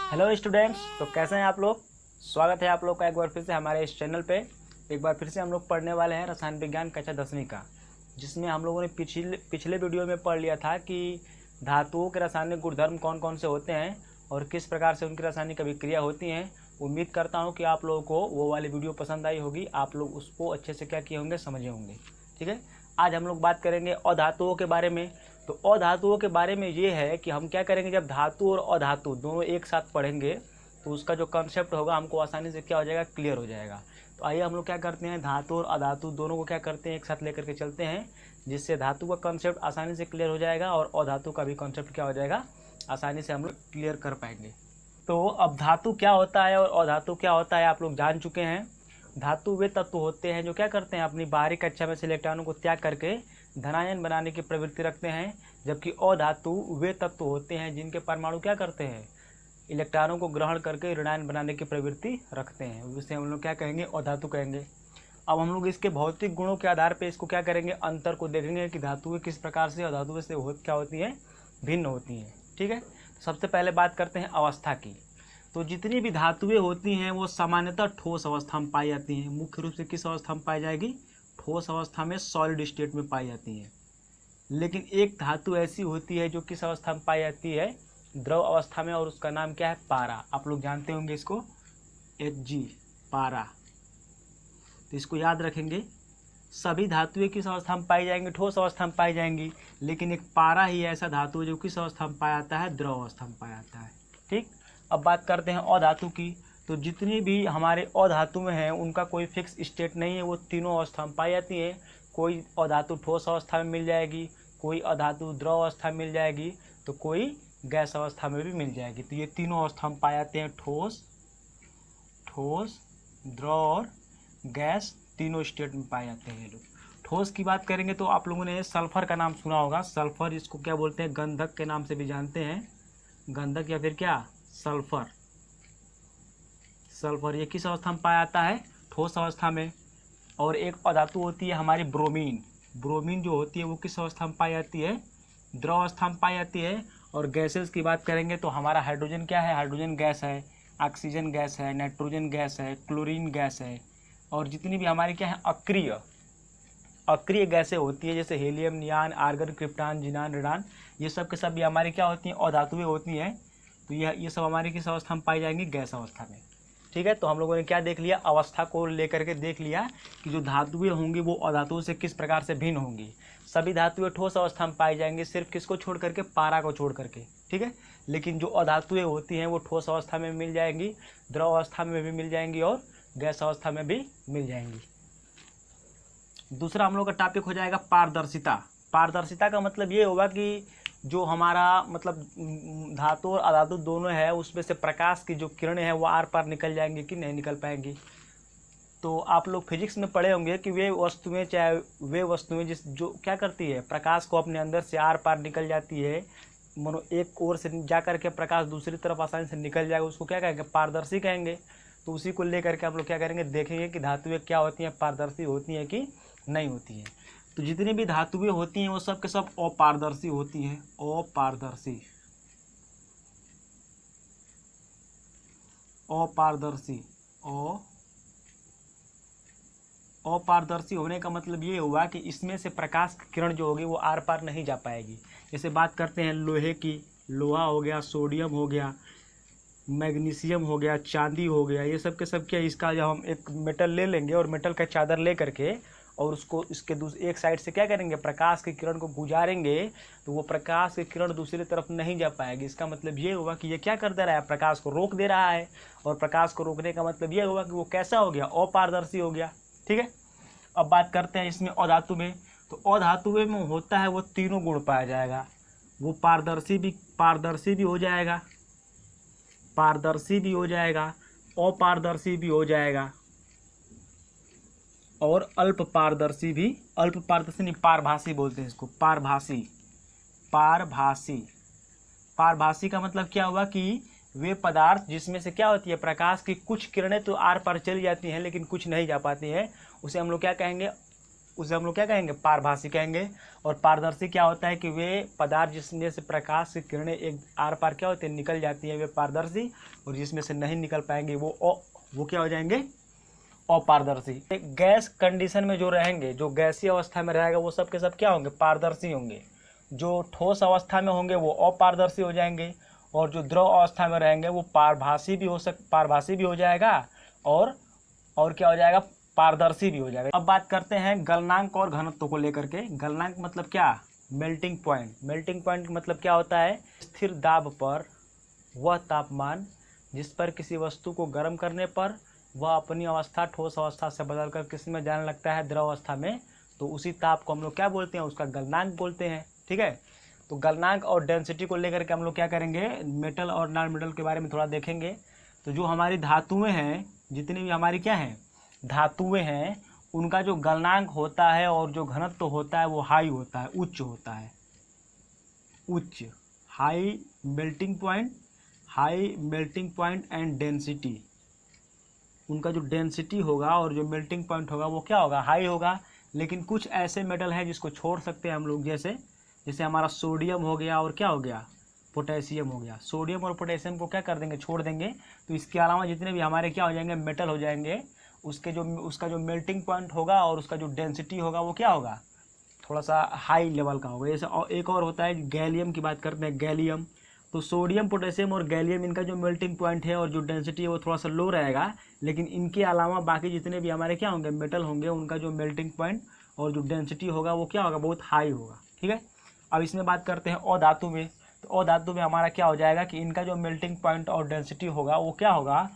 Hello students, तो कैसे हैं आप लोग। स्वागत है आप लोग का एक बार फिर से हमारे इस चैनल पे। एक बार फिर से हम लोग पढ़ने वाले हैं रसायन विज्ञान कक्षा 10वीं का, जिसमें हम लोगों ने पिछले वीडियो में पढ़ लिया था कि धातुओं के रासायनिक गुणधर्म कौन कौन से होते हैं और किस प्रकार से उनकी रासायनिक अभिक्रिया होती हैं। उम्मीद करता हूँ कि आप लोगों को वो वाली वीडियो पसंद आई होगी, आप लोग उसको अच्छे से क्या किए होंगे, समझे होंगे। ठीक है, आज हम लोग बात करेंगे अधातुओं के बारे में। तो अधातुओं के बारे में ये है कि हम क्या करेंगे, जब धातु और अधातु दोनों एक साथ पढ़ेंगे तो उसका जो कंसेप्ट होगा हमको आसानी से क्या हो जाएगा, क्लियर हो जाएगा। तो आइए हम लोग क्या करते हैं, धातु और अधातु दोनों को क्या करते हैं, एक साथ लेकर के चलते हैं, जिससे धातु का कंसेप्ट आसानी से क्लियर हो जाएगा और अधातु का भी कंसेप्ट क्या हो जाएगा, आसानी से हम लोग क्लियर कर पाएंगे। तो अब धातु क्या होता है और अधातु क्या होता है आप लोग जान चुके हैं। धातु वे तत्व होते हैं जो क्या करते हैं, अपनी बाहरी कक्षा में से इलेक्ट्रॉनों को त्याग करके धनायन बनाने की प्रवृत्ति रखते हैं, जबकि अधातु वे तत्व होते हैं जिनके परमाणु क्या करते हैं, इलेक्ट्रॉनों को ग्रहण करके ऋणायन बनाने की प्रवृत्ति रखते हैं। उसे हम लोग क्या कहेंगे, अधातु कहेंगे। अब हम लोग इसके भौतिक गुणों के आधार पर इसको क्या करेंगे, अंतर को देखेंगे कि धातुएं किस प्रकार से अधातुओं से क्या होती हैं, भिन्न होती हैं। ठीक है, सबसे पहले बात करते हैं अवस्था की। तो जितनी भी धातुएं होती हैं वो सामान्यतः ठोस अवस्था में पाई जाती हैं। मुख्य रूप से किस अवस्था में पाई जाएगी, ठोस अवस्था में, सॉलिड स्टेट में पाई जाती हैं। लेकिन एक धातु ऐसी होती है जो किस अवस्था में पाई जाती है, द्रव अवस्था में, और उसका नाम क्या है, पारा। आप लोग जानते होंगे इसको, Hg, पारा। तो इसको याद रखेंगे। सभी धातुएं किस अवस्था में पाई जाएंगी, ठोस अवस्था में पाई जाएंगी, लेकिन एक पारा ही ऐसा धातु है जो किस अवस्था में पाया जाता है, द्रव अवस्था में पाया जाता है। ठीक, अब बात करते हैं अधातु की। तो जितनी भी हमारे अधातु में हैं उनका कोई फिक्स स्टेट नहीं है, वो तीनों अवस्था में पाई जाती हैं। कोई अधातु ठोस अवस्था में मिल जाएगी, कोई अधातु द्रव अवस्था में मिल जाएगी, तो कोई गैस अवस्था में भी मिल जाएगी। तो ये तीनों अवस्था में पाए जाते हैं, ठोस, द्रव और गैस, तीनों स्टेट में पाए जाते हैं ये लोग। ठोस की बात करेंगे तो आप लोगों ने सल्फर का नाम सुना होगा। सल्फर, इसको क्या बोलते हैं, गंधक के नाम से भी जानते हैं, गंधक या फिर क्या, सल्फर। सल्फर ये किस अवस्था में पाया जाता है, ठोस अवस्था में। और एक अधातु होती है हमारी ब्रोमीन। ब्रोमीन जो होती है वो किस अवस्था में पाई जाती है, द्रव अवस्था में पाई जाती है। और गैसेस की बात करेंगे तो हमारा हाइड्रोजन क्या है, हाइड्रोजन गैस है, ऑक्सीजन गैस है, नाइट्रोजन गैस है, क्लोरीन गैस है। और जितनी भी हमारी क्या है, अक्रिय गैसें होती है, जैसे हीलियम, नियान, आर्गन, क्रिप्टॉन, जिनान, रेडान, ये सब के सब भी हमारी क्या होती हैं, अधातुएं होती हैं। तो ये सब हमारी किस अवस्था में पाई जाएंगी, गैस अवस्था में। ठीक है, तो हम लोगों ने क्या देख लिया, अवस्था को लेकर के देख लिया कि जो धातुएं होंगी वो अधातुओं से किस प्रकार से भिन्न होंगी। सभी धातुएं ठोस अवस्था में पाई जाएंगी, सिर्फ किसको छोड़ करके, पारा को छोड़ करके। ठीक है, लेकिन जो अधातुएं होती हैं वो ठोस अवस्था में मिल जाएंगी, द्रव अवस्था में भी मिल जाएंगी और गैस अवस्था में भी मिल जाएंगी। दूसरा हम लोग का टॉपिक हो जाएगा पारदर्शिता। पारदर्शिता का मतलब ये होगा कि जो हमारा मतलब धातु और अधातु दोनों है उसमें से प्रकाश की जो किरणें हैं वो आर पार निकल जाएंगी कि नहीं निकल पाएंगी। तो आप लोग फिजिक्स में पढ़े होंगे कि वे वस्तुएं, चाहे वे वस्तुएं जो क्या करती है, प्रकाश को अपने अंदर से आर पार निकल जाती है, मानो एक ओर से जा कर के प्रकाश दूसरी तरफ आसानी से निकल जाएगा, उसको क्या कहेंगे, पारदर्शी कहेंगे। तो उसी को लेकर के आप लोग क्या करेंगे, देखेंगे कि धातुएं क्या होती हैं, पारदर्शी होती हैं कि नहीं होती हैं। तो जितनी भी धातुएं होती हैं वो सब के सब अपारदर्शी होती हैं, अपारदर्शी। अपारदर्शी, अपारदर्शी होने का मतलब ये हुआ कि इसमें से प्रकाश की किरण जो होगी वो आर पार नहीं जा पाएगी। जैसे बात करते हैं लोहे की, लोहा हो गया, सोडियम हो गया, मैग्नीशियम हो गया, चांदी हो गया, ये सब के सब क्या, इसका जब हम एक मेटल ले लेंगे और मेटल का चादर ले करके और उसको इसके एक साइड से क्या करेंगे, प्रकाश की किरण को गुजारेंगे, तो वो प्रकाश की किरण दूसरी तरफ नहीं जा पाएगी। इसका मतलब ये हुआ कि ये क्या कर दे रहा है, प्रकाश को रोक दे रहा है। और प्रकाश को रोकने का मतलब ये हुआ कि वो कैसा हो गया, अपारदर्शी हो गया। ठीक है, अब बात करते हैं इसमें अधातु में। तो अधातु में होता है वो तीनों गुण पाया जाएगा। वो पारदर्शी भी हो जाएगा, पारदर्शी भी हो जाएगा, अपारदर्शी भी हो जाएगा और अल्प पारदर्शी भी। अल्प पारदर्शी नहीं, पारभासी बोलते हैं इसको, पारभासी। पारभासी का मतलब क्या हुआ कि वे पदार्थ जिसमें से क्या होती है, प्रकाश की कुछ किरणें तो आर पार चली जाती हैं लेकिन कुछ नहीं जा पाती हैं, उसे हम लोग क्या कहेंगे, उसे हम लोग क्या कहेंगे, पारभासी कहेंगे। और पारदर्शी क्या होता है कि वे पदार्थ जिसमें से प्रकाश की किरणें एक आर पार क्या होते हैं, निकल जाती हैं, वे पारदर्शी। और जिसमें से नहीं निकल पाएंगे वो क्या हो जाएंगे, अपारदर्शी। गैस कंडीशन में जो रहेंगे, जो गैसीय अवस्था में रहेगा वो सब के सब क्या होंगे, पारदर्शी होंगे। जो ठोस अवस्था में होंगे वो अपारदर्शी हो जाएंगे। और जो द्रव अवस्था में रहेंगे वो पारभासी भी हो जाएगा। और क्या हो जाएगा, पारदर्शी भी हो जाएगा। अब बात करते हैं गलनांक और घनत्व को लेकर के। गलनांक मतलब क्या, मेल्टिंग पॉइंट। मेल्टिंग पॉइंट मतलब क्या होता है, स्थिर दाब पर वह तापमान जिस पर किसी वस्तु को गर्म करने पर वह अपनी अवस्था ठोस अवस्था से बदलकर किस में जाने लगता है, द्रव अवस्था में। तो उसी ताप को हम लोग क्या बोलते हैं, उसका गलनांक बोलते हैं। ठीक है, तो गलनांक और डेंसिटी को लेकर के हम लोग क्या करेंगे, मेटल और नॉन मेटल के बारे में थोड़ा देखेंगे। तो जो हमारी धातुएं हैं, जितनी भी हमारी क्या हैं, धातुएं हैं, उनका जो गलनांक होता है और जो घनत्व होता है वो हाई होता है, उच्च होता है। उच्च, high melting point and density. उनका जो डेंसिटी होगा और जो मेल्टिंग पॉइंट होगा वो क्या होगा, हाई होगा। लेकिन कुछ ऐसे मेटल हैं जिसको छोड़ सकते हैं हम लोग, जैसे हमारा सोडियम हो गया और क्या हो गया, पोटेशियम हो गया। सोडियम और पोटेशियम को क्या कर देंगे, छोड़ देंगे। तो इसके अलावा जितने भी हमारे क्या हो जाएंगे, मेटल हो जाएंगे, उसका जो मेल्टिंग पॉइंट होगा और उसका जो डेंसिटी होगा वो क्या होगा, थोड़ा सा हाई लेवल का होगा। जैसे एक और होता है गैलियम की बात करते हैं, गैलियम। तो सोडियम, पोटेशियम और गैलियम, इनका जो मेल्टिंग पॉइंट है और जो डेंसिटी है वो थोड़ा सा लो रहेगा। लेकिन इनके अलावा बाकी जितने भी हमारे क्या होंगे, मेटल होंगे, उनका जो मेल्टिंग पॉइंट और जो डेंसिटी होगा वो क्या होगा, बहुत हाई होगा। ठीक है, अब इसमें बात करते हैं अधातु में। तो अधातु में हमारा क्या हो जाएगा कि इनका जो मेल्टिंग पॉइंट और डेंसिटी होगा वो क्या होगा,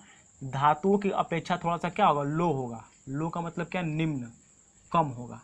धातुओं की अपेक्षा थोड़ा सा क्या होगा, लो होगा। लो का मतलब क्या, निम्न, कम होगा।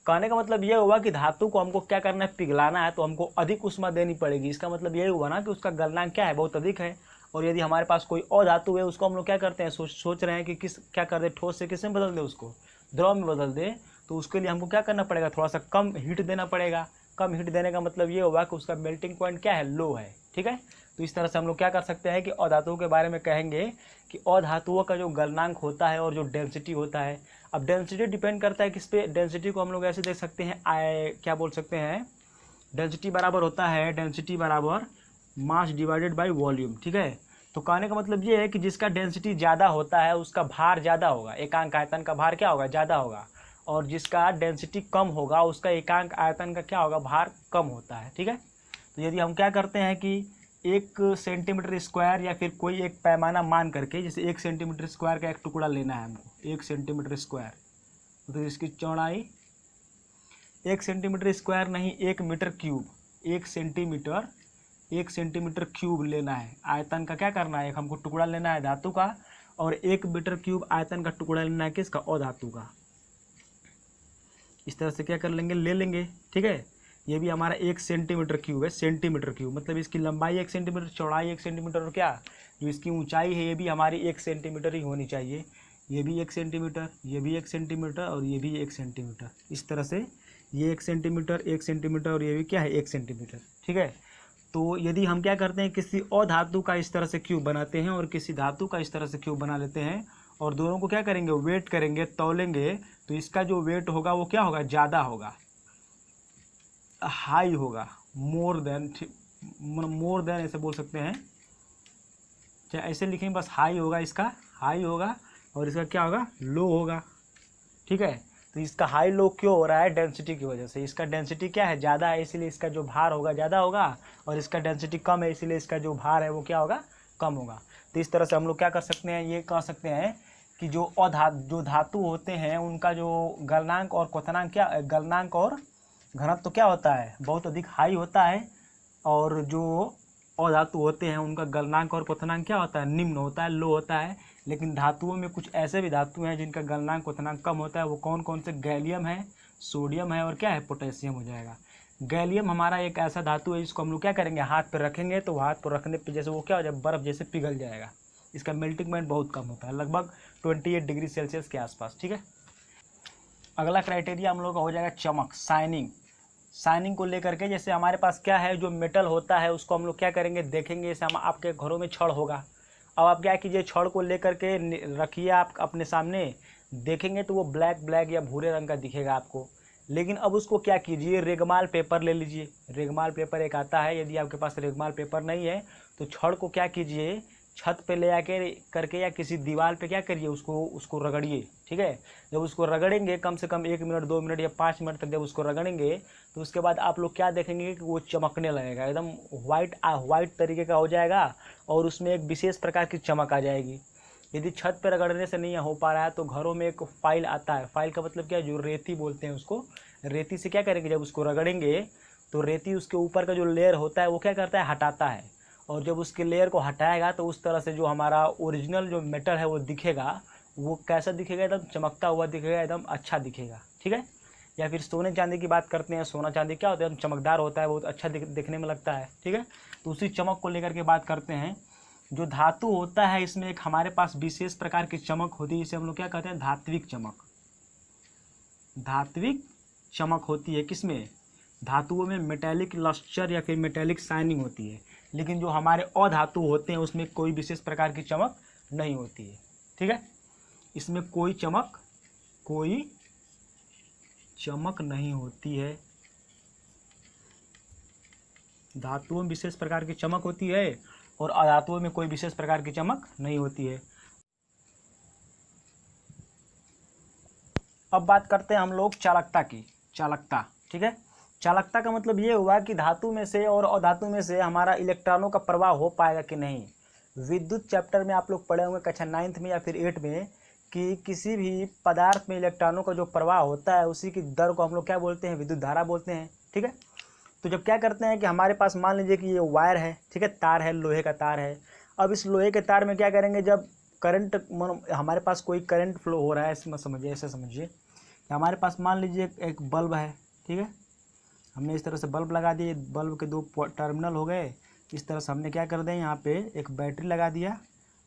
कहने का मतलब ये हुआ कि धातु को हमको क्या करना है, पिघलाना है, तो हमको अधिक ऊष्मा देनी पड़ेगी। इसका मतलब ये हुआ ना कि उसका गलनांक क्या है, बहुत अधिक है। और यदि हमारे पास कोई अधातु है, उसको हम लोग क्या करते हैं, सोच रहे हैं कि क्या कर दे, ठोस से किस में बदल दे, उसको द्रव में बदल दे। तो उसके लिए हमको क्या करना पड़ेगा, थोड़ा सा कम हीट देना पड़ेगा। कम हीट देने का मतलब ये हुआ कि उसका मेल्टिंग पॉइंट क्या है, लो है। ठीक है, तो इस तरह से हम लोग क्या कर सकते हैं कि अधातुओं के बारे में कहेंगे कि अधातुओं का जो गलनांक होता है और जो डेंसिटी होता है। अब डेंसिटी डिपेंड करता है किस पे, डेंसिटी को हम लोग ऐसे देख सकते हैं, क्या बोल सकते हैं, डेंसिटी बराबर होता है, डेंसिटी बराबर मास डिवाइडेड बाय वॉल्यूम। ठीक है, तो कहने का मतलब ये है कि जिसका डेंसिटी ज़्यादा होता है उसका भार ज़्यादा होगा, एकांक आयतन का भार क्या होगा, ज़्यादा होगा। और जिसका डेंसिटी कम होगा उसका एकांक आयतन का क्या होगा, भार कम होता है। ठीक है, तो यदि हम क्या करते हैं कि 1 सेंटीमीटर स्क्वायर या फिर कोई एक पैमाना मान करके, जैसे 1 सेंटीमीटर स्क्वायर का एक टुकड़ा लेना है हमको, 1 सेंटीमीटर स्क्वायर, तो इसकी चौड़ाई 1 सेंटीमीटर स्क्वायर नहीं, 1 मीटर क्यूब, 1 सेंटीमीटर क्यूब लेना है। आयतन का क्या करना है, एक हमको टुकड़ा लेना है धातु का, और 1 मीटर क्यूब आयतन का टुकड़ा लेना है किसका, अधातु का। इस तरह से क्या कर लेंगे, ले लेंगे। ठीक है, ये भी हमारा 1 सेंटीमीटर क्यूब है, सेंटीमीटर क्यूब मतलब इसकी लंबाई 1 सेंटीमीटर, चौड़ाई 1 सेंटीमीटर, और क्या जो इसकी ऊंचाई है ये भी हमारी 1 सेंटीमीटर ही होनी चाहिए। ये भी 1 सेंटीमीटर, ये भी 1 सेंटीमीटर और ये भी 1 सेंटीमीटर। इस तरह से ये 1 सेंटीमीटर, 1 सेंटीमीटर और ये भी क्या है, 1 सेंटीमीटर। ठीक है, तो यदि हम क्या करते हैं, किसी अधातु का इस तरह से क्यूब बनाते हैं और किसी धातु का इस तरह से क्यूब बना लेते हैं, और दोनों को क्या करेंगे, वेट करेंगे, तौलेंगे, तो इसका जो वेट होगा वो क्या होगा, ज़्यादा होगा, हाई होगा, मोर देन ऐसे बोल सकते हैं, चाहे ऐसे लिखें, बस हाई होगा, इसका हाई होगा और इसका क्या होगा, लो होगा। ठीक है, तो इसका हाई लो क्यों हो रहा है, डेंसिटी की वजह से। इसका डेंसिटी क्या है, ज़्यादा है, इसीलिए इसका जो भार होगा ज़्यादा होगा, और इसका डेंसिटी कम है, इसीलिए इसका जो भार है वो क्या होगा, कम होगा। तो इस तरह से हम लोग क्या कर सकते हैं, ये कह सकते हैं कि जो धातु होते हैं उनका जो गलनांक और क्वथनांक गलनांक और घनत्व क्या होता है, बहुत अधिक हाई होता है। और जो अधातु होते हैं उनका गलनांक और क्वथनांक क्या होता है, निम्न होता है, लो होता है। लेकिन धातुओं में कुछ ऐसे भी धातु हैं जिनका गलनांक क्वथनांक कम होता है। वो कौन कौन से, गैलियम है, सोडियम है और क्या है, पोटेशियम हो जाएगा। गैलियम हमारा एक ऐसा धातु है जिसको हम लोग क्या करेंगे, हाथ पर रखेंगे, तो हाथ पर रखने पर जैसे वो क्या हो जाए, बर्फ़ जैसे पिघल जाएगा। इसका मेल्टिंग पॉइंट बहुत कम होता है, लगभग 28 डिग्री सेल्सियस के आसपास। ठीक है, अगला क्राइटेरिया हम लोग का हो जाएगा चमक, शाइनिंग को लेकर के। जैसे हमारे पास क्या है, जो मेटल होता है उसको हम लोग क्या करेंगे, देखेंगे। जैसे हम आपके घरों में छड़ होगा, अब आप क्या कीजिए, छड़ को लेकर के रखिए आप अपने सामने, देखेंगे तो वो ब्लैक ब्लैक या भूरे रंग का दिखेगा आपको। लेकिन अब उसको क्या कीजिए, रेगमाल पेपर ले लीजिए। रेगमाल पेपर एक आता है, यदि आपके पास रेगमाल पेपर नहीं है तो छड़ को क्या कीजिए, छत पे ले आके करके या किसी दीवार पे क्या करिए, उसको रगड़िए। ठीक है, जब उसको रगड़ेंगे कम से कम 1 मिनट 2 मिनट या 5 मिनट तक जब उसको रगड़ेंगे तो उसके बाद आप लोग क्या देखेंगे कि वो चमकने लगेगा, एकदम वाइट तरीके का हो जाएगा और उसमें एक विशेष प्रकार की चमक आ जाएगी। यदि छत पर रगड़ने से नहीं हो पा रहा है तो घरों में एक फाइल आता है। फाइल का मतलब क्या है, जो रेती बोलते हैं उसको। रेती से क्या करेंगे, जब उसको रगड़ेंगे तो रेती उसके ऊपर का जो लेयर होता है वो क्या करता है, हटाता है। और जब उसके लेयर को हटाएगा तो उस तरह से जो हमारा ओरिजिनल जो मेटल है वो दिखेगा। वो कैसा दिखेगा, एकदम चमकता हुआ दिखेगा, एकदम अच्छा दिखेगा। ठीक है, या फिर सोने चांदी की बात करते हैं। सोना चांदी क्या होता है, चमकदार होता है, बहुत अच्छा दिखने में लगता है। ठीक है, तो उसी चमक को लेकर के बात करते हैं। जो धातु होता है इसमें एक हमारे पास विशेष प्रकार की चमक होती है, इसे हम लोग क्या कहते हैं, धात्विक चमक। धात्विक चमक होती है किसमें, धातुओं में मेटेलिक लस्टर या फिर मेटेलिक शाइनिंग होती है। लेकिन जो हमारे अधातु होते हैं उसमें कोई विशेष प्रकार की चमक नहीं होती है। ठीक है, इसमें कोई चमक नहीं होती है। धातुओं में विशेष प्रकार की चमक होती है और अधातुओं में कोई विशेष प्रकार की चमक नहीं होती है। अब बात करते हैं हम लोग चालकता की। चालकता, ठीक है, चालकता का मतलब ये हुआ कि धातु में से और अधातु में से हमारा इलेक्ट्रॉनों का प्रवाह हो पाएगा कि नहीं। विद्युत चैप्टर में आप लोग पढ़े होंगे कक्षा 9th में या फिर 8 में कि किसी भी पदार्थ में इलेक्ट्रॉनों का जो प्रवाह होता है उसी की दर को हम लोग क्या बोलते हैं, विद्युत धारा बोलते हैं। ठीक है, तो जब क्या करते हैं कि हमारे पास मान लीजिए कि ये वायर है, ठीक है, तार है, लोहे का तार है। अब इस लोहे के तार में क्या करेंगे, जब करंट हमारे पास कोई करंट फ्लो हो रहा है, इसमें समझिए, ऐसे समझिए कि हमारे पास मान लीजिए एक बल्ब है। ठीक है, हमने इस तरह से बल्ब लगा दिए, बल्ब के 2 टर्मिनल हो गए। इस तरह से हमने क्या कर दिया, यहाँ पे एक बैटरी लगा दिया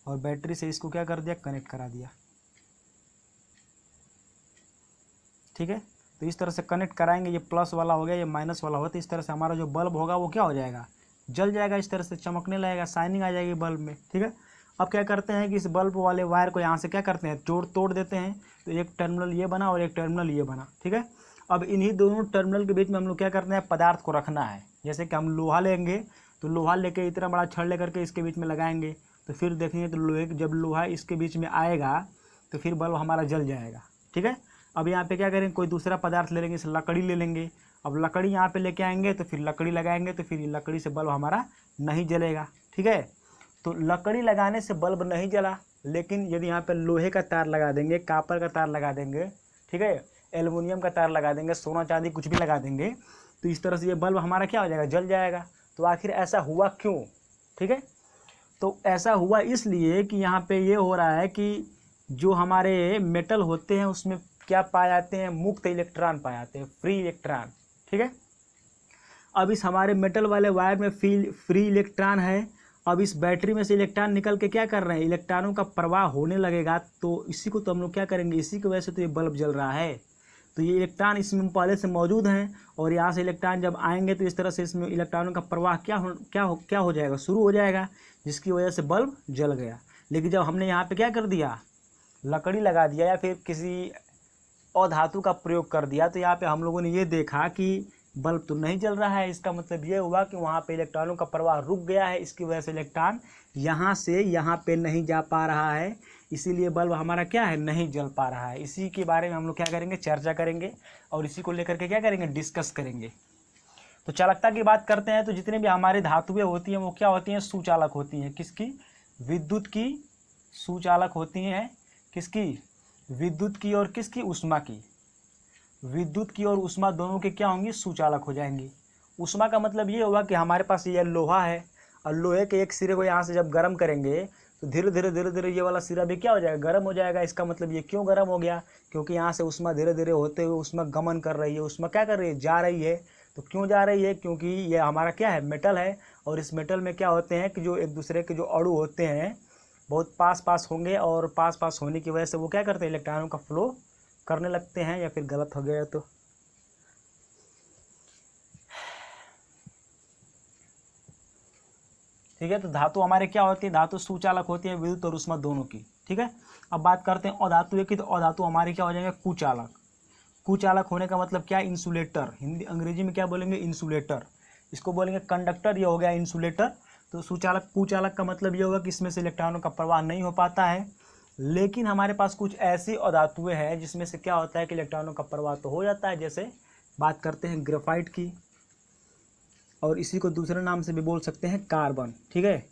और बैटरी से इसको क्या कर दिया, कनेक्ट करा दिया। ठीक है, तो इस तरह से कनेक्ट कराएंगे, ये प्लस वाला हो गया, ये माइनस वाला होगा, तो इस तरह से हमारा जो बल्ब होगा वो क्या हो जाएगा, जल जाएगा, इस तरह से चमकने लगेगा, शाइनिंग आ जाएगी बल्ब में। ठीक है, अब क्या करते हैं कि इस बल्ब वाले वायर को यहाँ से क्या करते हैं, तोड़ देते हैं। तो एक टर्मिनल ये बना और एक टर्मिनल ये बना। ठीक है, अब इन्हीं दोनों टर्मिनल के बीच में हम लोग क्या करते हैं, पदार्थ को रखना है। जैसे कि हम लोहा लेंगे तो लोहा लेके इतना बड़ा छड़ लेकर के इसके बीच में लगाएंगे, तो फिर देखेंगे तो लोहे, जब लोहा इसके बीच में आएगा तो फिर बल्ब हमारा जल जाएगा। ठीक है, अब यहाँ पे क्या करेंगे, कोई दूसरा पदार्थ ले लेंगे, लकड़ी ले लेंगे। अब लकड़ी यहाँ पे लेके आएंगे तो फिर लकड़ी लगाएंगे तो फिर लकड़ी से बल्ब हमारा नहीं जलेगा। ठीक है, तो लकड़ी लगाने से बल्ब नहीं जला। लेकिन यदि यहाँ पे लोहे का तार लगा देंगे, कापर का तार लगा देंगे, ठीक है, एल्युमिनियम का तार लगा देंगे, सोना चांदी कुछ भी लगा देंगे, तो इस तरह से ये बल्ब हमारा क्या हो जाएगा, जल जाएगा। तो आखिर ऐसा हुआ क्यों? ठीक है, तो ऐसा हुआ इसलिए कि यहाँ पे ये हो रहा है कि जो हमारे मेटल होते हैं उसमें क्या पाए जाते हैं, मुक्त इलेक्ट्रॉन पाए जाते हैं, फ्री इलेक्ट्रॉन। ठीक है, अब इस हमारे मेटल वाले वायर में फ्री इलेक्ट्रॉन है। अब इस बैटरी में से इलेक्ट्रॉन निकल के क्या कर रहे हैं, इलेक्ट्रॉनों का प्रवाह होने लगेगा। तो इसी को तो हम लोग क्या करेंगे, इसी की वजह से तो ये बल्ब जल रहा है। तो ये इलेक्ट्रॉन इसमें पहले से मौजूद हैं और यहाँ से इलेक्ट्रॉन जब आएंगे तो इस तरह से इसमें इलेक्ट्रॉनों का प्रवाह क्या हो जाएगा, शुरू हो जाएगा, जिसकी वजह से बल्ब जल गया। लेकिन जब हमने यहाँ पे क्या कर दिया, लकड़ी लगा दिया या फिर किसी अधातु का प्रयोग कर दिया, तो यहाँ पे हम लोगों ने ये देखा कि बल्ब तो नहीं जल रहा है। इसका मतलब ये हुआ कि वहाँ पे इलेक्ट्रॉनों का प्रवाह रुक गया है, इसकी वजह से इलेक्ट्रॉन यहाँ से यहाँ पे नहीं जा पा रहा है, इसीलिए बल्ब हमारा क्या है, नहीं जल पा रहा है। इसी के बारे में हम लोग क्या करेंगे, चर्चा करेंगे और इसी को लेकर के क्या करेंगे, डिस्कस करेंगे। तो चालकता की बात करते हैं तो जितनी भी हमारी धातुएं होती हैं वो क्या होती हैं, सुचालक होती हैं। किसकी, विद्युत की सुचालक होती हैं। किसकी, विद्युत की और किसकी, उष्मा की। विद्युत की और उष्मा दोनों के क्या होंगी, सुचालक हो जाएंगी। उष्मा का मतलब ये होगा कि हमारे पास ये लोहा है और लोहे के एक सिरे को यहाँ से जब गर्म करेंगे तो धीरे धीरे ये वाला सिरा भी क्या हो जाएगा, गर्म हो जाएगा। इसका मतलब ये क्यों गर्म हो गया, क्योंकि यहाँ से उष्मा धीरे धीरे होते हुए उष्मा गमन कर रही है, उष्मा क्या कर रही है, जा रही है। तो क्यों जा रही है, क्योंकि ये हमारा क्या है, मेटल है। और इस मेटल में क्या होते हैं कि जो एक दूसरे के जो अणु होते हैं बहुत पास होंगे और पास होने की वजह से वो क्या करते हैं, इलेक्ट्रॉनों का फ्लो करने लगते हैं। या फिर गलत हो गया तो ठीक है। तो धातु हमारे क्या होती है, धातु सुचालक होती है, विद्युत और उष्मा दोनों की। ठीक है। अब बात करते हैं अधातु की, तो अधातु हमारे क्या हो जाएंगे, कुचालक। कुचालक होने का मतलब क्या, इंसुलेटर। हिंदी अंग्रेजी में क्या बोलेंगे, इंसुलेटर। इसको बोलेंगे कंडक्टर, ये हो गया इंसुलेटर। तो सुचालक कुचालक का मतलब ये होगा कि इसमें से इलेक्ट्रॉनों का प्रवाह नहीं हो पाता है। लेकिन हमारे पास कुछ ऐसी अधातुएं हैं जिसमें से क्या होता है कि इलेक्ट्रॉनों का प्रवाह तो हो जाता है। जैसे बात करते हैं ग्रेफाइट की, और इसी को दूसरे नाम से भी बोल सकते हैं कार्बन। ठीक है,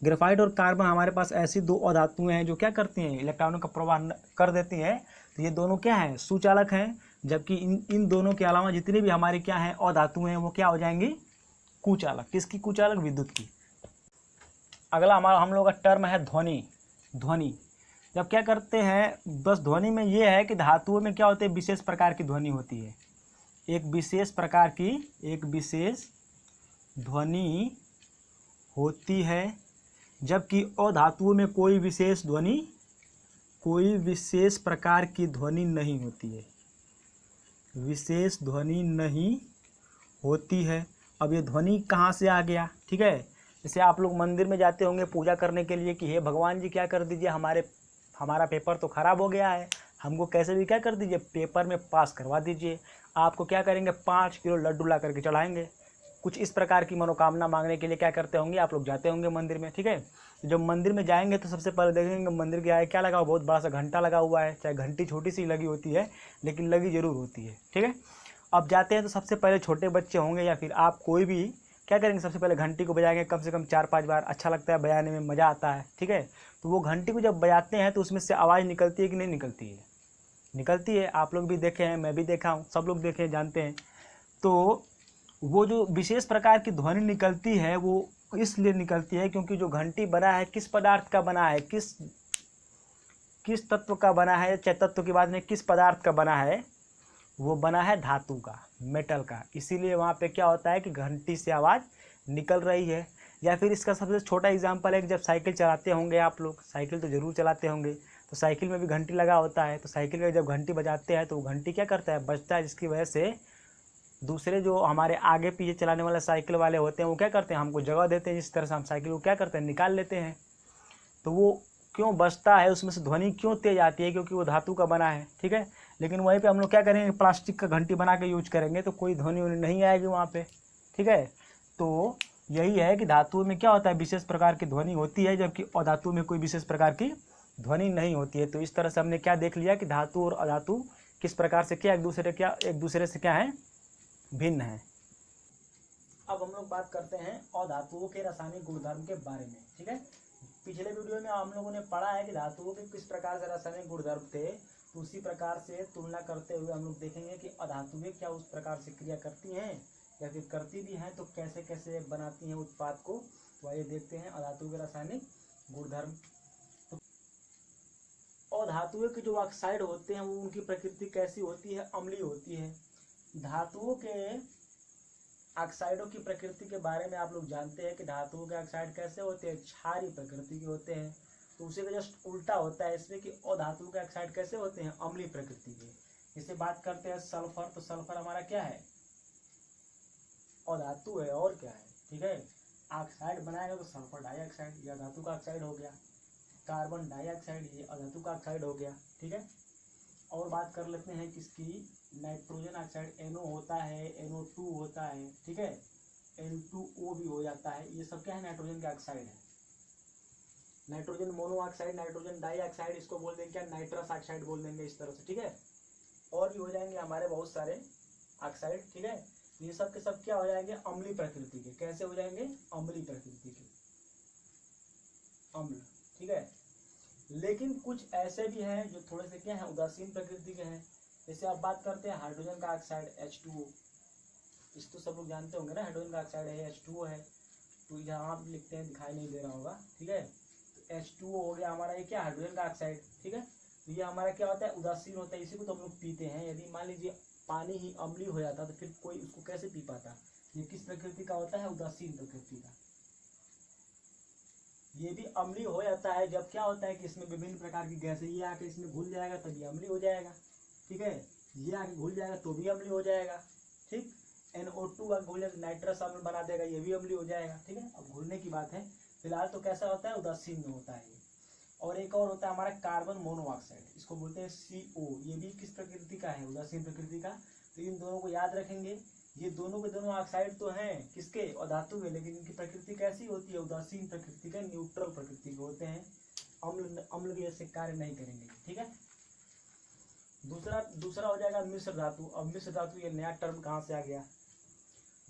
ग्रेफाइट और कार्बन हमारे पास ऐसी दो अधातुएं हैं जो क्या करती हैं, इलेक्ट्रॉनों का प्रवाह कर देती हैं। तो ये दोनों क्या हैं, सुचालक हैं। जबकि इन दोनों के अलावा जितनी भी हमारी क्या हैं अधातुएं हैं वो क्या हो जाएंगी, कुचालक। किसकी कुचालक, विद्युत की। अगला हमारा हम लोग का टर्म है ध्वनि। ध्वनि जब क्या करते हैं, बस ध्वनि में ये है कि धातुओं में क्या होते हैं, विशेष प्रकार की ध्वनि होती है। एक विशेष ध्वनि होती है, जबकि अधातुओं में कोई विशेष प्रकार की ध्वनि नहीं होती है। विशेष ध्वनि नहीं होती है। अब ये ध्वनि कहाँ से आ गया, ठीक है। जैसे आप लोग मंदिर में जाते होंगे पूजा करने के लिए कि हे भगवान जी क्या कर दीजिए, हमारा पेपर तो ख़राब हो गया है, हमको कैसे भी क्या कर दीजिए, पेपर में पास करवा दीजिए। आपको क्या करेंगे, 5 किलो लड्डू ला करके चढ़ाएंगे। कुछ इस प्रकार की मनोकामना मांगने के लिए क्या करते होंगे, आप लोग जाते होंगे मंदिर में। ठीक है, जब मंदिर में जाएंगे तो सबसे पहले देखेंगे मंदिर के आगे क्या लगा हुआ, बहुत बड़ा सा घंटा लगा हुआ है। चाहे घंटी छोटी सी लगी होती है लेकिन लगी जरूर होती है। ठीक है, अब जाते हैं तो सबसे पहले छोटे बच्चे होंगे या फिर आप कोई भी क्या करेंगे, सबसे पहले घंटी को बजाएंगे कम से कम 4-5 बार। अच्छा लगता है, बजाने में मज़ा आता है। ठीक है, तो वो घंटी को जब बजाते हैं तो उसमें से आवाज़ निकलती है कि नहीं निकलती है, निकलती है। आप लोग भी देखे हैं, मैं भी देखा हूँ, सब लोग देखे हैं, जानते हैं। तो वो जो विशेष प्रकार की ध्वनि निकलती है वो इसलिए निकलती है क्योंकि जो घंटी बना है किस पदार्थ का बना है, किस तत्व का बना है, चाहे तत्व की बात नहीं, किस पदार्थ का बना है, वो बना है धातु का, मेटल का। इसीलिए वहाँ पे क्या होता है कि घंटी से आवाज़ निकल रही है। या फिर इसका सबसे छोटा एग्जांपल है कि जब साइकिल चलाते होंगे आप लोग, साइकिल तो ज़रूर चलाते होंगे, तो साइकिल में भी घंटी लगा होता है। तो साइकिल में जब घंटी बजाते हैं तो वो घंटी क्या करता है, बजता है, जिसकी वजह से दूसरे जो हमारे आगे पीछे चलाने वाले साइकिल वाले होते हैं वो क्या करते हैं, हमको जगह देते हैं। जिस तरह से हम साइकिल को क्या करते हैं, निकाल लेते हैं। तो वो क्यों बजता है, उसमें से ध्वनि क्यों तेज आती है, क्योंकि वो धातु का बना है। ठीक है, लेकिन वहीं पे हम लोग क्या करेंगे, प्लास्टिक का घंटी बना के यूज करेंगे तो कोई ध्वनि नहीं आएगी वहाँ पे। ठीक है, तो यही है कि धातु में क्या होता है, विशेष प्रकार की ध्वनि होती है, जबकि अधातु में कोई विशेष प्रकार की ध्वनि नहीं होती है। तो इस तरह से हमने क्या देख लिया कि धातु और अधातु किस प्रकार से क्या एक दूसरे से क्या है, भिन्न है। अब हम लोग बात करते हैं अधातुओं के रासायनिक गुणधर्म के बारे में। ठीक है, पिछले वीडियो में हम लोगों ने पढ़ा है कि धातुओं के किस प्रकार से रासायनिक गुणधर्म थे, तो उसी प्रकार से तुलना करते हुए हम लोग देखेंगे कि अधातुएं क्या उस प्रकार से क्रिया करती हैं या फिर करती भी हैं, तो कैसे कैसे बनाती हैं उत्पाद को। तो आइए देखते हैं अधातुओं के रासायनिक गुणधर्म। तो अधातुओं के जो ऑक्साइड होते हैं वो उनकी प्रकृति कैसी होती है, अम्लीय होती है। धातुओं के ऑक्साइडों की प्रकृति के बारे में आप लोग जानते हैं कि धातुओं के ऑक्साइड कैसे होते हैं, क्षारीय प्रकृति के होते हैं। तो उसी का जस्ट उल्टा होता है इसमें कि अधातुओं के ऑक्साइड कैसे होते हैं, अम्लीय प्रकृति के। जैसे बात करते हैं सल्फर, तो सल्फर हमारा क्या है, अधातु है और क्या है। ठीक है, ऑक्साइड बनाएगा तो सल्फर डाइऑक्साइड, यह धातु का ऑक्साइड हो गया। कार्बन डाइऑक्साइड, ये अधातु का ऑक्साइड हो गया। ठीक है, और बात कर लेते हैं किसकी, नाइट्रोजन ऑक्साइड, NO होता है, NO2 होता है। ठीक है, N2O भी हो जाता है। ये सब क्या है, नाइट्रोजन का ऑक्साइड है। नाइट्रोजन मोनोऑक्साइड, नाइट्रोजन डाइऑक्साइड, इसको बोल देंगे क्या, नाइट्रस ऑक्साइड बोल देंगे इस तरह से। ठीक है, और भी हो जाएंगे हमारे बहुत सारे ऑक्साइड। ठीक है, ये सब के सब क्या हो जाएंगे, अम्लीय प्रकृति के। कैसे हो जाएंगे, अम्लीय प्रकृति के, अम्ल। ठीक है, लेकिन कुछ ऐसे भी हैं जो थोड़े से क्या है, उदासीन प्रकृति के हैं। जैसे आप बात करते हैं हाइड्रोजन का ऑक्साइड H2O, इस तो सब लोग जानते होंगे ना, हाइड्रोजन का ऑक्साइड है, H2O है। तो यहाँ आप लिखते हैं, दिखाई नहीं दे रहा होगा। ठीक है, तो H2O हो गया हमारा, ये क्या, हाइड्रोजन का ऑक्साइड। ठीक है, तो ये हमारा क्या होता है, उदासीन होता है। इसी को तो हम लोग पीते हैं। यदि मान लीजिए पानी ही अम्लीय हो जाता तो फिर कोई उसको कैसे पी पाता। ये किस प्रकृति का होता है, उदासीन प्रकृति का। ये भी अम्लीय हो जाता है जब क्या होता है कि इसमें विभिन्न प्रकार की गैसें, ये आके इसमें घुल जाएगा तभी अम्लीय हो जाएगा। ठीक है, ये आके घुल जाएगा तो भी अम्लीय हो जाएगा। ठीक, NO2 आके घुल जाएगा, नाइट्रस अम्ल बना देगा, ये भी अम्लीय हो जाएगा। ठीक है, अब घुलने की बात है, फिलहाल तो कैसा होता है, उदासीन में होता है ये। और एक और होता है हमारा कार्बन मोनोऑक्साइड, इसको बोलते हैं CO। ये भी किस प्रकृति का है? उदासीन प्रकृति का। तो इन दोनों को याद रखेंगे। ये दोनों के दोनों ऑक्साइड तो हैं किसके? अधातु के, लेकिन इनकी प्रकृति कैसी होती है? उदासीन प्रकृति के, न्यूट्रल प्रकृति के होते हैं। अम्ल के जैसे कार्य नहीं करेंगे। ठीक है। दूसरा हो जाएगा मिश्र धातु। अब मिश्र धातु ये नया टर्म कहाँ से आ गया?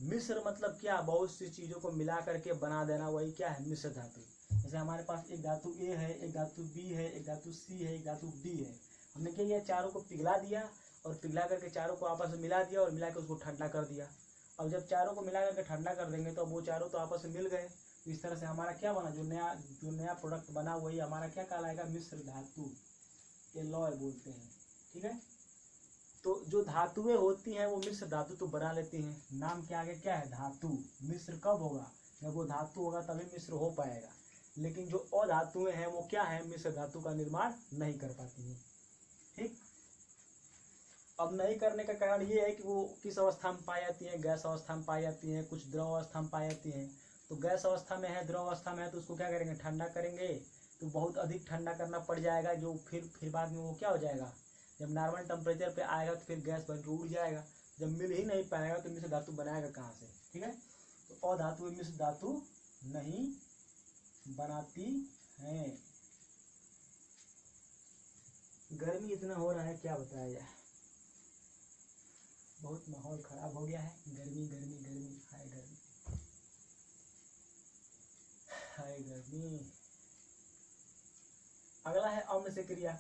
मिश्र मतलब क्या? बहुत सी चीजों को मिला करके बना देना, वही क्या है? मिश्र धातु। जैसे हमारे पास एक धातु A है, एक धातु B है, एक धातु C है, एक धातु D है। हमने क्या किया? चारों को पिघला दिया और पिघला करके चारों को आपस में मिला दिया और मिला के उसको ठंडा कर दिया। अब जब चारों को मिला करके ठंडा कर देंगे तो वो चारों तो आपस में मिल गए। तो इस तरह से हमारा क्या बना? जो नया प्रोडक्ट बना वही हमारा क्या कहलाएगा? मिश्र धातु, एलॉय बोलते हैं। ठीक है। तो जो धातुएं होती हैं वो मिश्र धातु तो बना लेती हैं। नाम के आगे क्या है? धातु। मिश्र कब होगा? जब वो धातु होगा तभी मिश्र हो पाएगा। लेकिन जो अधातुएं हैं वो क्या है? मिश्र धातु का निर्माण नहीं कर पाती हैं। ठीक। अब नहीं करने का कारण ये है कि वो किस अवस्था में पाई जाती है? गैस अवस्था में पाई जाती है, कुछ द्रव अवस्था में पाई जाती है। तो गैस अवस्था में है, द्रव अवस्था में है, तो उसको क्या करेंगे? ठंडा करेंगे। तो बहुत अधिक ठंडा करना पड़ जाएगा, जो फिर बाद में वो क्या हो जाएगा? जब नॉर्मल टेम्परेचर पे आएगा तो फिर गैस बन के उड़ जाएगा। जब मिल ही नहीं पाएगा तो मिश्र धातु बनाएगा कहाँ से? ठीक है। तो अधातु मिश्र धातु नहीं बनाती हैं। गर्मी इतना हो रहा है, क्या बताया जाए। बहुत माहौल खराब हो गया है। गर्मी गर्मी गर्मी, हाय गर्मी, हाय गर्मी। अगला है अम्ल से क्रिया।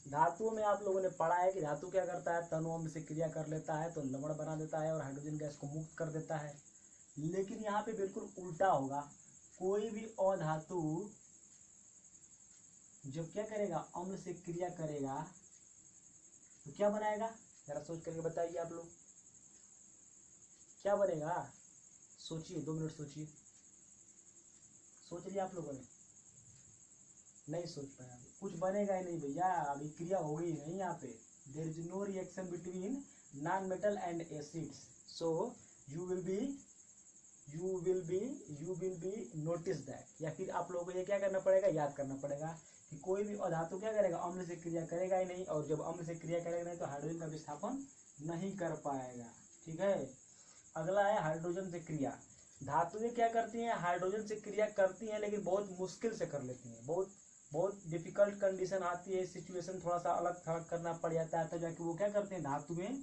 धातुओं में आप लोगों ने पढ़ा है कि धातु क्या करता है? तनु अम्ल से क्रिया कर लेता है तो लवण बना देता है और हाइड्रोजन गैस को मुक्त कर देता है। लेकिन यहाँ पे बिल्कुल उल्टा होगा। कोई भी अधातु जब क्या करेगा? अम्ल से क्रिया करेगा तो क्या बनाएगा? जरा सोच करके बताइए आप लोग, क्या बनेगा? सोचिए, 2 मिनट सोचिए। सोच लिया आप लोगों ने? नहीं सोच पाया? कुछ बनेगा ही नहीं भैया, अभी क्रिया हो गई नहीं यहाँ पे। There is no reaction between non metal and acids, so you will be notice that. या फिर आप लोगों को ये क्या करना पड़ेगा? याद करना पड़ेगा कि कोई भी अधातु क्या करेगा? अम्ल से क्रिया करेगा ही नहीं, और जब अम्ल से क्रिया करेगा नहीं तो हाइड्रोजन का विस्थापन नहीं कर पाएगा। ठीक है। अगला है हाइड्रोजन से क्रिया। धातुएं क्या करती हैं? हाइड्रोजन से क्रिया करती हैं, लेकिन बहुत मुश्किल से कर लेती हैं। बहुत डिफिकल्ट कंडीशन आती है, सिचुएशन थोड़ा सा अलग थलग करना पड़ जाता है, तो जाके वो क्या करते हैं? धातुएं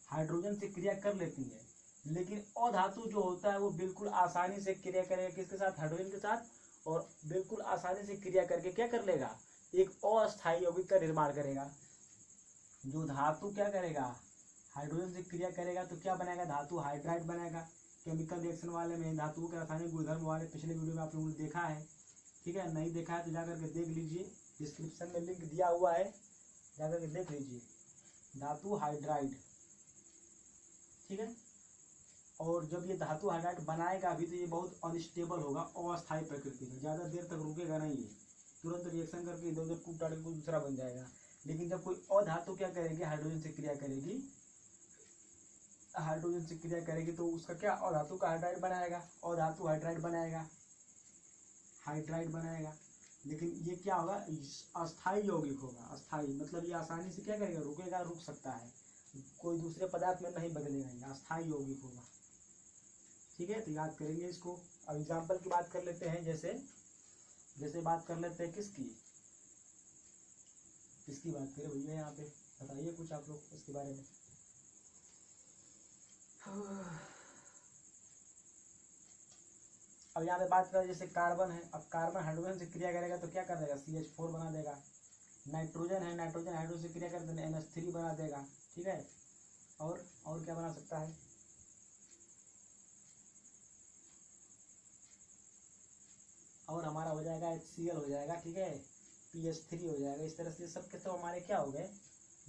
हाइड्रोजन से क्रिया कर लेती हैं। लेकिन अधातु जो होता है वो बिल्कुल आसानी से क्रिया करेगा किसके साथ? हाइड्रोजन के साथ। और बिल्कुल आसानी से क्रिया करके क्या कर लेगा? एक अस्थायी यौगिक का निर्माण करेगा। जो धातु क्या करेगा? हाइड्रोजन से क्रिया करेगा तो क्या बनाएगा? धातु हाइड्राइड बनाएगा। केमिकल रिएक्शन वाले में धातुओं के रासायनिक गुणधर्म वाले पिछले वीडियो में आप लोगों ने देखा है। ठीक है। नहीं देखा है तो जाकर के देख लीजिए, डिस्क्रिप्शन में लिंक दिया हुआ है, जाकर के देख लीजिए। धातु हाइड्राइड। ठीक है। और जब ये धातु हाइड्राइड बनाएगा भी तो ये बहुत अनस्टेबल होगा, अस्थायी प्रकृति का, ज़्यादा देर तक रुकेगा नहीं, ये तुरंत रिएक्शन करके इधर उधर कूट डाल के दूसरा बन जाएगा। लेकिन जब कोई अधातु क्या करेगी? हाइड्रोजन से क्रिया करेगी, हाइड्रोजन से क्रिया करेगी तो उसका क्या? अधातु का हाइड्राइड बनाएगा, अधातु हाइड्राइड बनाएगा, हाइड्राइड बनाएगा। लेकिन ये क्या होगा? अस्थायी यौगिक होगा। अस्थायी मतलब ये आसानी से क्या करेगा? रुकेगा, रुक सकता है, कोई दूसरे पदार्थ में नहीं बदलेगा, ये अस्थायी यौगिक होगा। ठीक है। तो याद करेंगे इसको। अब एग्जाम्पल की बात कर लेते हैं। जैसे बात कर लेते हैं किसकी बात करें भैया? यहाँ पे बताइए कुछ आप लोग इसके बारे में। अब यहाँ पे बात करें जैसे कार्बन है। अब कार्बन हाइड्रोजन से क्रिया करेगा तो क्या कर देगा? CH4 बना देगा। नाइट्रोजन है, नाइट्रोजन हाइड्रोजन से क्रिया कर देगा NH3 बना देगा। ठीक है। और क्या बना सकता है? और हमारा हो जाएगा HCl हो जाएगा। ठीक है। PH3 हो जाएगा। इस तरह से सब के तो हमारे क्या हो गए?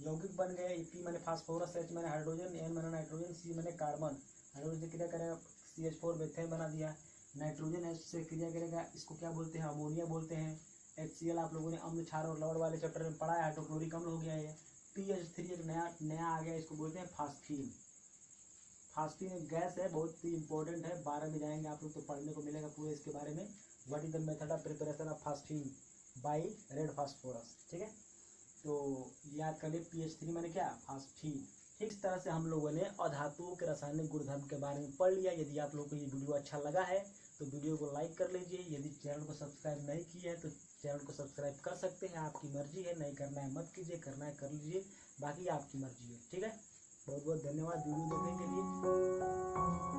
यौगिक बन गए। P मैंने फास्फोरस, H मैंने हाइड्रोजन, N मैंने नाइट्रोजन, C मैंने कार्बन। हाइड्रोजन से क्रिया करेगा CH4 मेथेन बना दिया। नाइट्रोजन H से क्रिया करेगा, इसको क्या बोलते हैं? अमोनिया बोलते हैं। HCl आप लोगों ने अम्ल, क्षार और लवण वाले चैप्टर में पढ़ा है, हाइड्रोक्लोरिक अम्ल हो गया है। PH3 एक नया आ गया, इसको बोलते हैं फास्फीन। फास्फीन एक गैस है, बहुत ही इंपॉर्टेंट है, 12 में जाएंगे आप लोग तो पढ़ने को मिलेगा पूरे इसके बारे में। What is the method of preparation of phosphine? By red phosphorus. ठीक है, तो याद कर लिए PH3 मैंने क्या, फास्फीन। ठीक, इस तरह से हम लोगों ने अधातुओं के रासायनिक गुणधर्म के बारे में पढ़ लिया। यदि आप लोगों को ये वीडियो अच्छा लगा है तो वीडियो को लाइक कर लीजिए। यदि चैनल को सब्सक्राइब नहीं किया है तो चैनल को सब्सक्राइब कर सकते हैं, आपकी मर्जी है, नहीं करना है मत कीजिए, करना है कर लीजिए, बाकी आपकी मर्जी है। ठीक है, बहुत बहुत धन्यवाद वीडियो देखने के लिए।